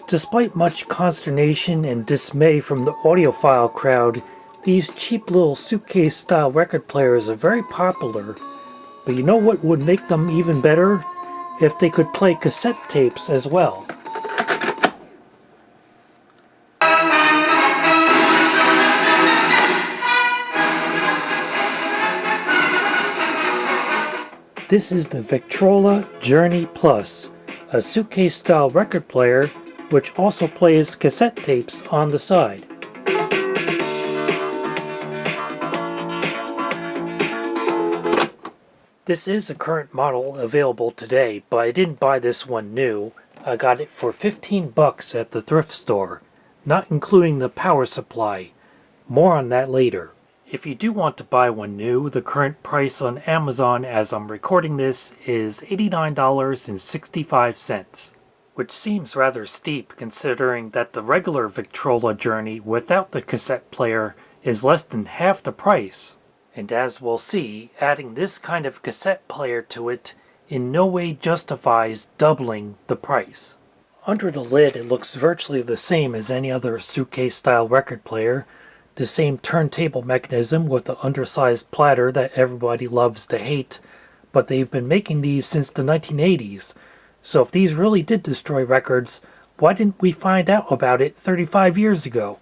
Despite much consternation and dismay from the audiophile crowd, these cheap little suitcase-style record players are very popular. But you know what would make them even better? If they could play cassette tapes as well. This is the Victrola Journey Plus, a suitcase-style record player which also plays cassette tapes on the side. This is a current model available today, but I didn't buy this one new. I got it for $15 at the thrift store, not including the power supply. More on that later. If you do want to buy one new, the current price on Amazon as I'm recording this is $89.65, which seems rather steep considering that the regular Victrola Journey without the cassette player is less than half the price. And as we'll see, adding this kind of cassette player to it in no way justifies doubling the price. Under the lid it looks virtually the same as any other suitcase-style record player. The same turntable mechanism with the undersized platter that everybody loves to hate, but they've been making these since the 1980s, so if these really did destroy records, why didn't we find out about it 35 years ago?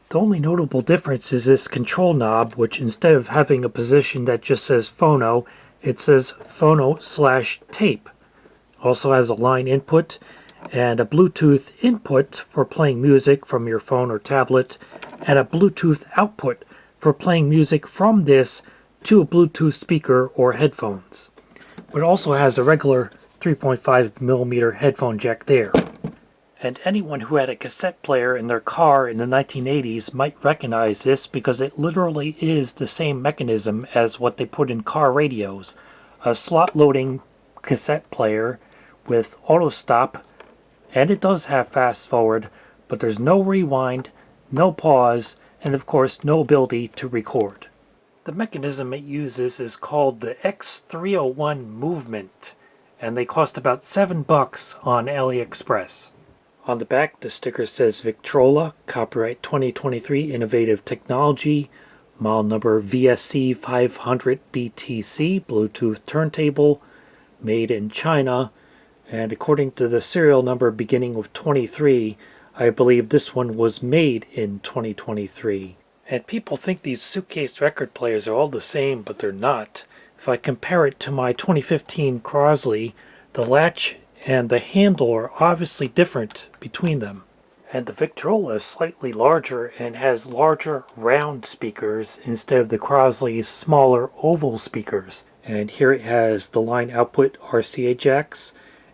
The only notable difference is this control knob, which instead of having a position that just says phono, it says phono/tape. Also has a line input and a Bluetooth input for playing music from your phone or tablet, and a Bluetooth output for playing music from this to a Bluetooth speaker or headphones. It also has a regular 3.5mm headphone jack there. And anyone who had a cassette player in their car in the 1980s might recognize this because it literally is the same mechanism as what they put in car radios. A slot-loading cassette player with auto stop, and it does have fast forward, but there's no rewind, no pause, and of course no ability to record. The mechanism it uses is called the X301 Movement, and they cost about $7 on AliExpress. On the back, the sticker says Victrola, copyright 2023 Innovative Technology, model number VSC 500BTC, Bluetooth turntable, made in China, and according to the serial number beginning with 23, I believe this one was made in 2023. And people think these suitcase record players are all the same, but they're not. If I compare it to my 2015 Crosley, the latch and the handle are obviously different between them. And the Victrola is slightly larger and has larger round speakers instead of the Crosley's smaller oval speakers. And here it has the line output RCA jacks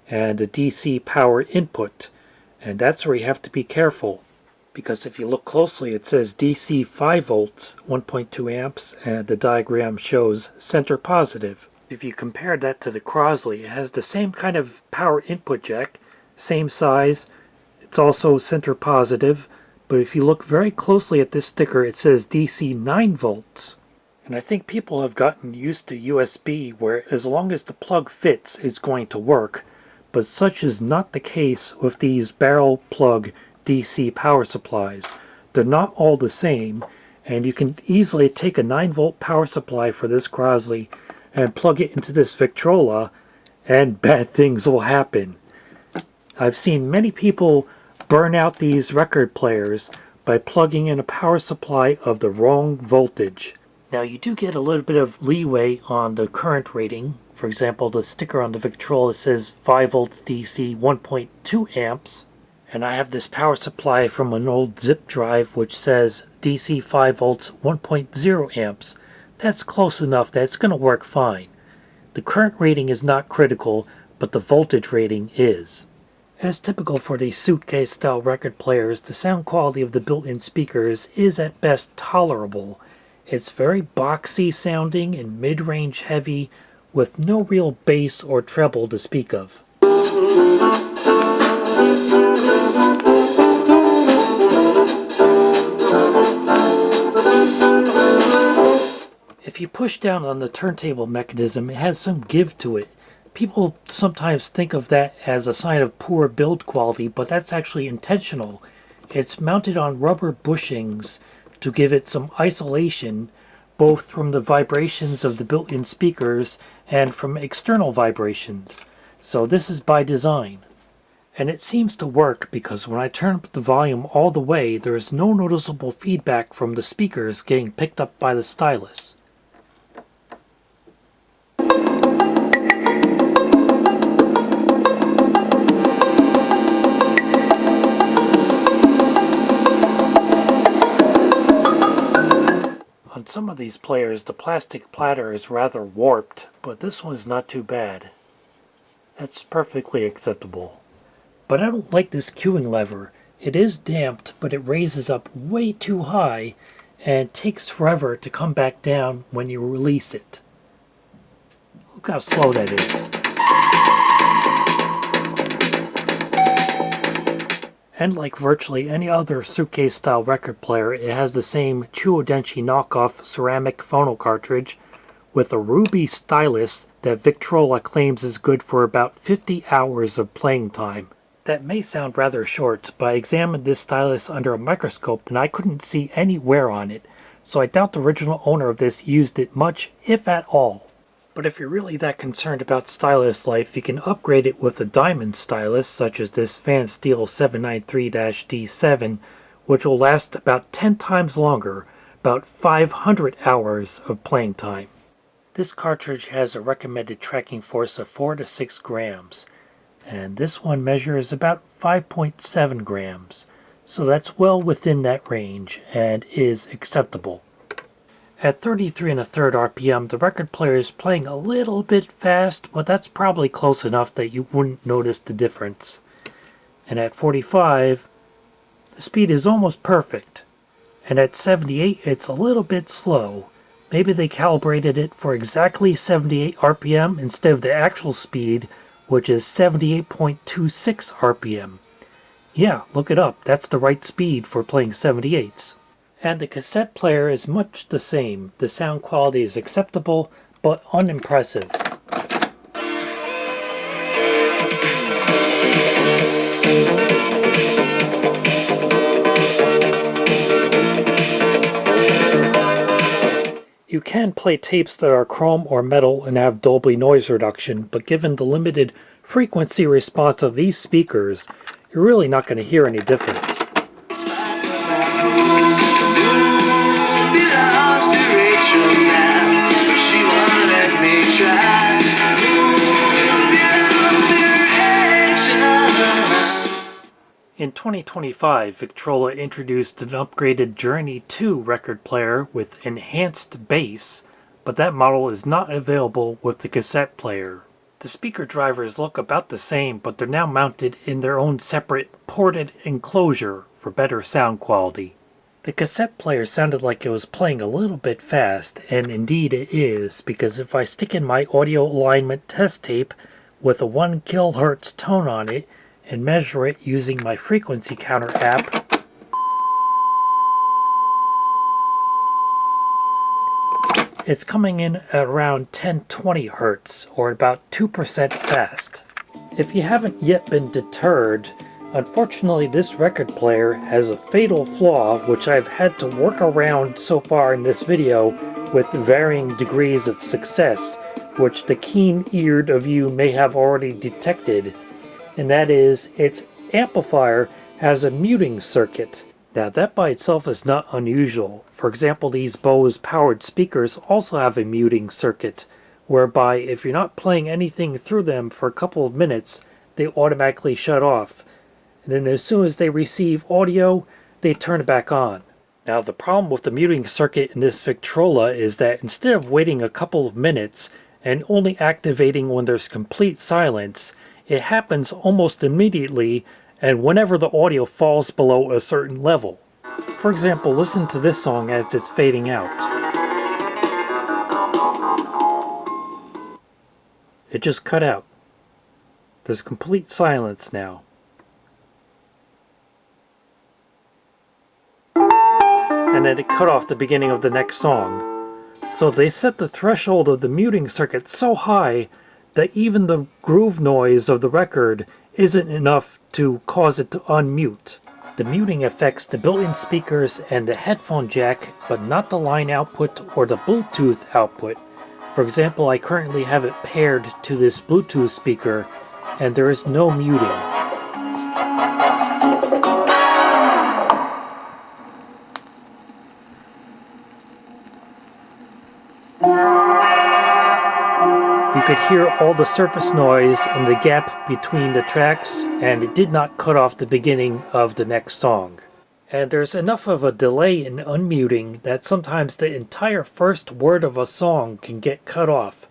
and a DC power input. And that's where you have to be careful, because if you look closely it says DC 5 volts, 1.2 amps, and the diagram shows center positive. If you compare that to the Crosley, it has the same kind of power input jack, same size, it's also center positive, but if you look very closely at this sticker it says DC 9 volts. And I think people have gotten used to USB where as long as the plug fits it's going to work, but such is not the case with these barrel plug DC power supplies. They're not all the same, and you can easily take a 9-volt power supply for this Crosley and plug it into this Victrola, and bad things will happen. I've seen many people burn out these record players by plugging in a power supply of the wrong voltage. Now you do get a little bit of leeway on the current rating. For example, the sticker on the Victrola says 5 volts DC 1.2 amps, and I have this power supply from an old zip drive which says DC 5 volts 1.0 amps. That's close enough that it's going to work fine. The current rating is not critical, but the voltage rating is. As typical for these suitcase-style record players, the sound quality of the built-in speakers is at best tolerable. It's very boxy sounding and mid-range heavy, with no real bass or treble to speak of. If you push down on the turntable mechanism, it has some give to it. People sometimes think of that as a sign of poor build quality, but that's actually intentional. It's mounted on rubber bushings to give it some isolation, both from the vibrations of the built-in speakers and from external vibrations. So this is by design. And it seems to work because when I turn up the volume all the way, there is no noticeable feedback from the speakers getting picked up by the stylus. On some of these players, the plastic platter is rather warped, but this one is not too bad. That's perfectly acceptable. But I don't like this cueing lever. It is damped, but it raises up way too high and takes forever to come back down when you release it. Look how slow that is. And like virtually any other suitcase-style record player, it has the same Chuodenshi knockoff ceramic phono cartridge with a ruby stylus that Victrola claims is good for about 50 hours of playing time. That may sound rather short, but I examined this stylus under a microscope and I couldn't see any wear on it, so I doubt the original owner of this used it much, if at all. But if you're really that concerned about stylus life, you can upgrade it with a diamond stylus, such as this Fansteel 793-D7, which will last about 10 times longer, about 500 hours of playing time. This cartridge has a recommended tracking force of 4 to 6 grams, and this one measures about 5.7 grams, so that's well within that range and is acceptable. At 33 1/3 RPM, the record player is playing a little bit fast, but that's probably close enough that you wouldn't notice the difference. And at 45, the speed is almost perfect. And at 78, it's a little bit slow. Maybe they calibrated it for exactly 78 RPM instead of the actual speed, which is 78.26 RPM. Yeah, look it up. That's the right speed for playing 78s. And the cassette player is much the same. The sound quality is acceptable, but unimpressive. You can play tapes that are chrome or metal and have Dolby noise reduction, but given the limited frequency response of these speakers, you're really not going to hear any difference. In 2025, Victrola introduced an upgraded Journey 2 record player with enhanced bass, but that model is not available with the cassette player. The speaker drivers look about the same, but they're now mounted in their own separate ported enclosure for better sound quality. The cassette player sounded like it was playing a little bit fast, and indeed it is, because if I stick in my audio alignment test tape with a 1 kHz tone on it, and measure it using my frequency counter app, it's coming in at around 1020 Hz, or about 2% fast. If you haven't yet been deterred, unfortunately this record player has a fatal flaw which I've had to work around so far in this video with varying degrees of success, which the keen-eared of you may have already detected. And that is, its amplifier has a muting circuit. Now that by itself is not unusual. For example, these Bose powered speakers also have a muting circuit, whereby if you're not playing anything through them for a couple of minutes, they automatically shut off. And then as soon as they receive audio, they turn it back on. Now the problem with the muting circuit in this Victrola is that instead of waiting a couple of minutes and only activating when there's complete silence, it happens almost immediately and whenever the audio falls below a certain level. For example, listen to this song as it's fading out. It just cut out. There's complete silence now. And then it cut off the beginning of the next song. So they set the threshold of the muting circuit so high that even the groove noise of the record isn't enough to cause it to unmute. The muting affects the built-in speakers and the headphone jack, but not the line output or the Bluetooth output. For example, I currently have it paired to this Bluetooth speaker, and there is no muting. You could hear all the surface noise and the gap between the tracks, and it did not cut off the beginning of the next song. And there's enough of a delay in unmuting that sometimes the entire first word of a song can get cut off.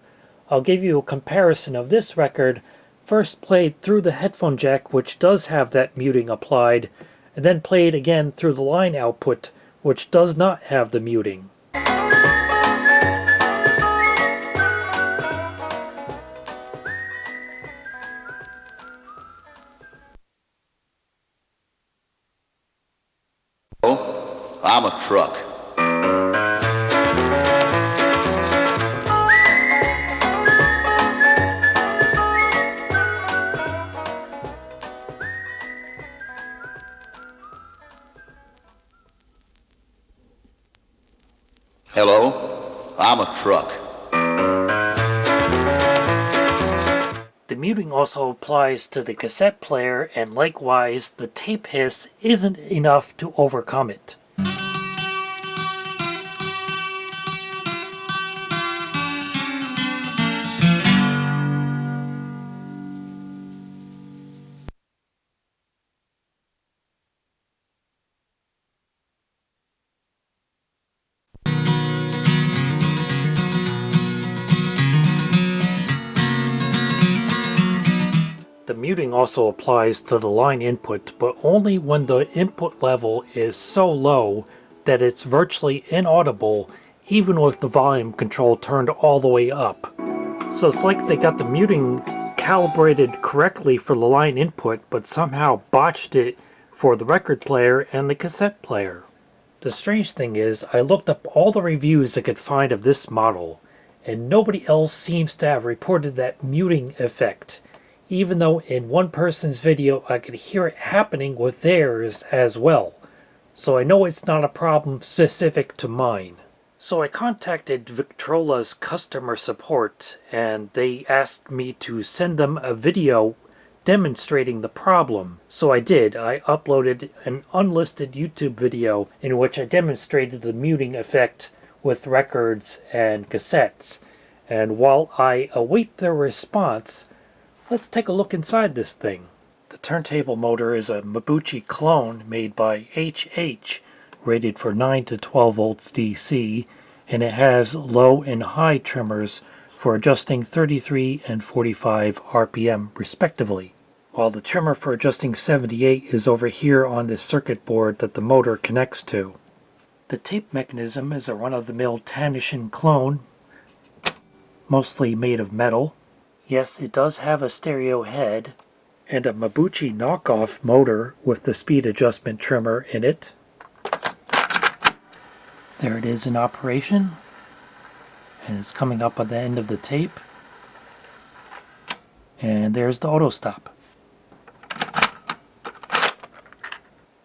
I'll give you a comparison of this record, first played through the headphone jack, which does have that muting applied, and then played again through the line output, which does not have the muting. I'm a truck. Hello, I'm a truck. The muting also applies to the cassette player, and likewise, the tape hiss isn't enough to overcome it. The muting also applies to the line input, but only when the input level is so low that it's virtually inaudible, even with the volume control turned all the way up. So it's like they got the muting calibrated correctly for the line input, but somehow botched it for the record player and the cassette player. The strange thing is, I looked up all the reviews I could find of this model, and nobody else seems to have reported that muting effect, even though in one person's video I could hear it happening with theirs as well. So I know it's not a problem specific to mine. So I contacted Victrola's customer support, and they asked me to send them a video demonstrating the problem. So I did. I uploaded an unlisted YouTube video in which I demonstrated the muting effect with records and cassettes. And while I await their response, let's take a look inside this thing. The turntable motor is a Mabuchi clone made by HH, rated for 9 to 12 volts DC, and it has low and high trimmers for adjusting 33 and 45 RPM respectively, while the trimmer for adjusting 78 is over here on this circuit board that the motor connects to. The tape mechanism is a run-of-the-mill Tanishin clone, mostly made of metal. Yes, it does have a stereo head, and a Mabuchi knockoff motor with the speed adjustment trimmer in it. There it is in operation, and it's coming up at the end of the tape. And there's the auto stop.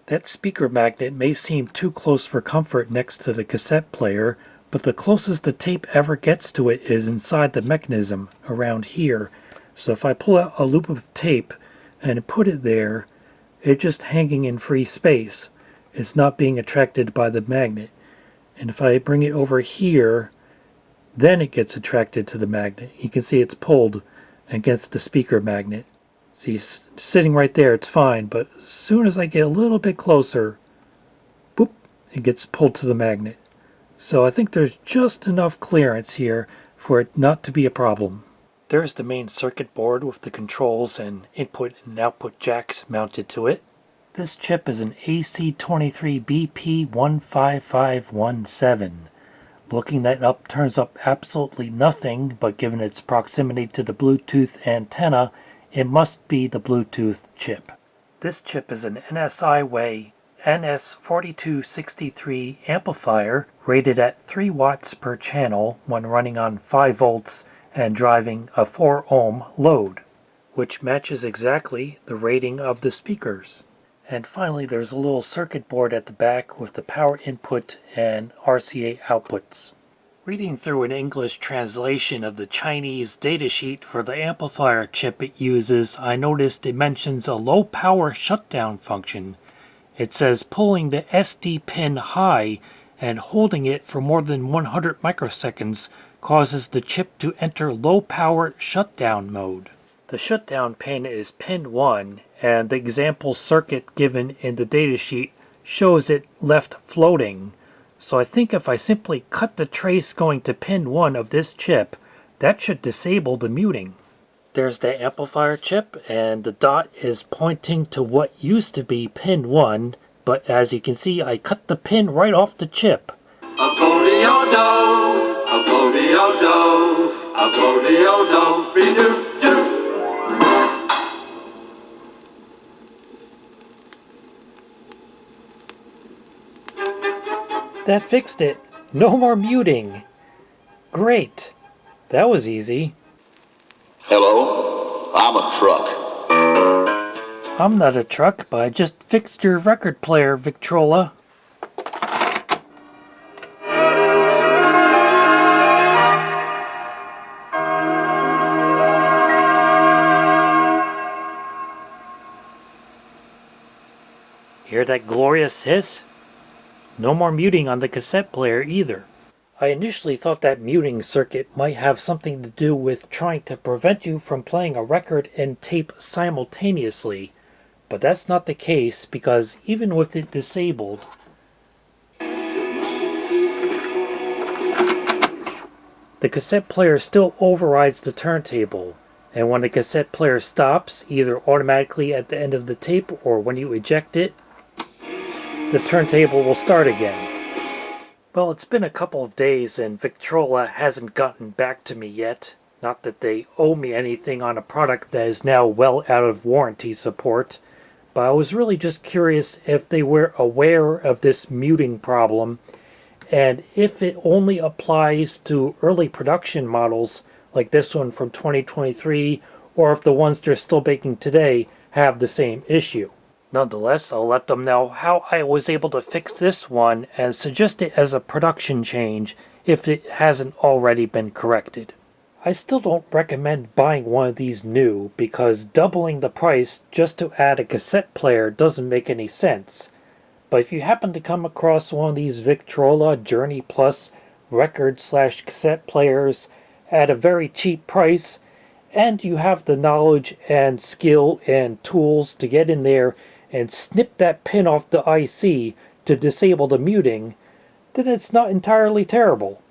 That speaker magnet may seem too close for comfort next to the cassette player, but the closest the tape ever gets to it is inside the mechanism, around here. So if I pull out a loop of tape and put it there, it's just hanging in free space. It's not being attracted by the magnet. And if I bring it over here, then it gets attracted to the magnet. You can see it's pulled against the speaker magnet. See, sitting right there, it's fine, but as soon as I get a little bit closer, boop, it gets pulled to the magnet. So I think there's just enough clearance here for it not to be a problem. There's the main circuit board with the controls and input and output jacks mounted to it. This chip is an AC23BP15517. Looking that up turns up absolutely nothing, but given its proximity to the Bluetooth antenna, it must be the Bluetooth chip. This chip is an NSIWay NS4263 amplifier rated at 3 watts per channel when running on 5 volts and driving a 4 ohm load, which matches exactly the rating of the speakers. And finally, there's a little circuit board at the back with the power input and RCA outputs. Reading through an English translation of the Chinese datasheet for the amplifier chip it uses, I noticed it mentions a low power shutdown function. It says pulling the SD pin high and holding it for more than 100 microseconds causes the chip to enter low power shutdown mode. The shutdown pin is pin 1, and the example circuit given in the datasheet shows it left floating. So I think if I simply cut the trace going to pin 1 of this chip, that should disable the muting. There's the amplifier chip, and the dot is pointing to what used to be pin 1, but as you can see, I cut the pin right off the chip. That fixed it. No more muting. Great. That was easy. Hello, I'm a truck. I'm not a truck, but I just fixed your record player, Victrola. Hear that glorious hiss? No more muting on the cassette player either. I initially thought that muting circuit might have something to do with trying to prevent you from playing a record and tape simultaneously, but that's not the case because even with it disabled, the cassette player still overrides the turntable, and when the cassette player stops, either automatically at the end of the tape or when you eject it, the turntable will start again. Well, it's been a couple of days and Victrola hasn't gotten back to me yet. Not that they owe me anything on a product that is now well out of warranty support, but I was really just curious if they were aware of this muting problem and if it only applies to early production models like this one from 2023 or if the ones they're still making today have the same issue. Nonetheless, I'll let them know how I was able to fix this one and suggest it as a production change if it hasn't already been corrected. I still don't recommend buying one of these new because doubling the price just to add a cassette player doesn't make any sense. But if you happen to come across one of these Victrola Journey Plus record/cassette players at a very cheap price, and you have the knowledge and skill and tools to get in there and snip that pin off the IC to disable the muting, then it's not entirely terrible.